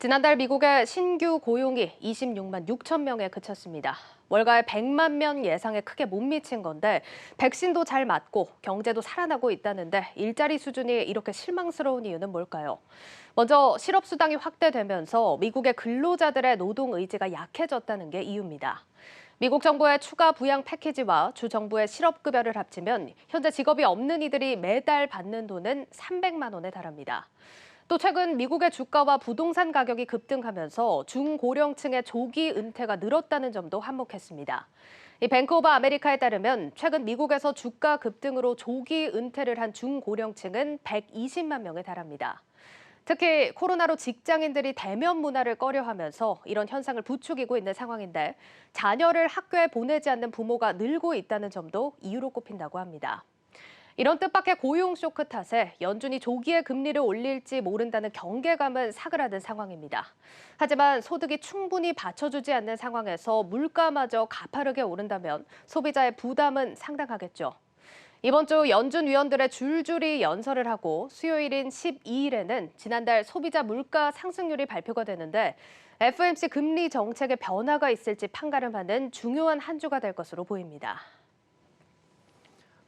지난달 미국의 신규 고용이 26만 6천 명에 그쳤습니다. 월가의 100만 명 예상에 크게 못 미친 건데 백신도 잘 맞고 경제도 살아나고 있다는데 일자리 수준이 이렇게 실망스러운 이유는 뭘까요? 먼저 실업수당이 확대되면서 미국의 근로자들의 노동 의지가 약해졌다는 게 이유입니다. 미국 정부의 추가 부양 패키지와 주 정부의 실업급여를 합치면 현재 직업이 없는 이들이 매달 받는 돈은 300만 원에 달합니다. 또 최근 미국의 주가와 부동산 가격이 급등하면서 중고령층의 조기 은퇴가 늘었다는 점도 한몫했습니다. 이 뱅크 오브 아메리카에 따르면 최근 미국에서 주가 급등으로 조기 은퇴를 한 중고령층은 120만 명에 달합니다. 특히 코로나로 직장인들이 대면 문화를 꺼려하면서 이런 현상을 부추기고 있는 상황인데 자녀를 학교에 보내지 않는 부모가 늘고 있다는 점도 이유로 꼽힌다고 합니다. 이런 뜻밖의 고용 쇼크 탓에 연준이 조기에 금리를 올릴지 모른다는 경계감은 사그라든 상황입니다. 하지만 소득이 충분히 받쳐주지 않는 상황에서 물가마저 가파르게 오른다면 소비자의 부담은 상당하겠죠. 이번 주 연준 위원들의 줄줄이 연설을 하고 수요일인 12일에는 지난달 소비자 물가 상승률이 발표가 되는데 FOMC 금리 정책에 변화가 있을지 판가름하는 중요한 한 주가 될 것으로 보입니다.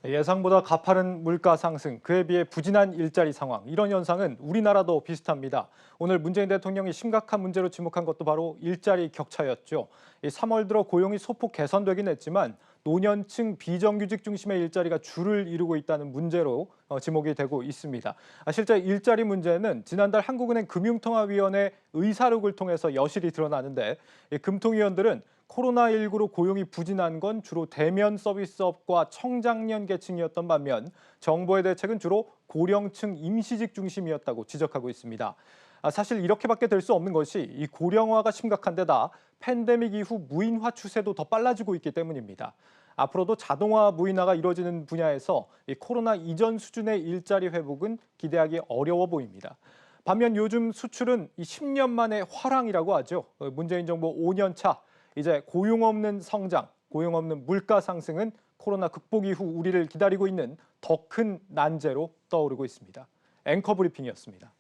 예상보다 가파른 물가 상승, 그에 비해 부진한 일자리 상황, 이런 현상은 우리나라도 비슷합니다. 오늘 문재인 대통령이 심각한 문제로 지목한 것도 바로 일자리 격차였죠. 3월 들어 고용이 소폭 개선되긴 했지만 노년층 비정규직 중심의 일자리가 줄을 이루고 있다는 문제로 지목이 되고 있습니다. 실제 일자리 문제는 지난달 한국은행 금융통화위원회 의사록을 통해서 여실히 드러나는데 금통위원들은 코로나19로 고용이 부진한 건 주로 대면 서비스업과 청장년 계층이었던 반면 정부의 대책은 주로 고령층 임시직 중심이었다고 지적하고 있습니다. 사실 이렇게밖에 될 수 없는 것이 이 고령화가 심각한 데다 팬데믹 이후 무인화 추세도 더 빨라지고 있기 때문입니다. 앞으로도 자동화 무인화가 이루어지는 분야에서 이 코로나 이전 수준의 일자리 회복은 기대하기 어려워 보입니다. 반면 요즘 수출은 이 10년 만에 화랑이라고 하죠. 문재인 정부 5년 차, 이제 고용 없는 성장, 고용 없는 물가 상승은 코로나 극복 이후 우리를 기다리고 있는 더 큰 난제로 떠오르고 있습니다. 앵커 브리핑이었습니다.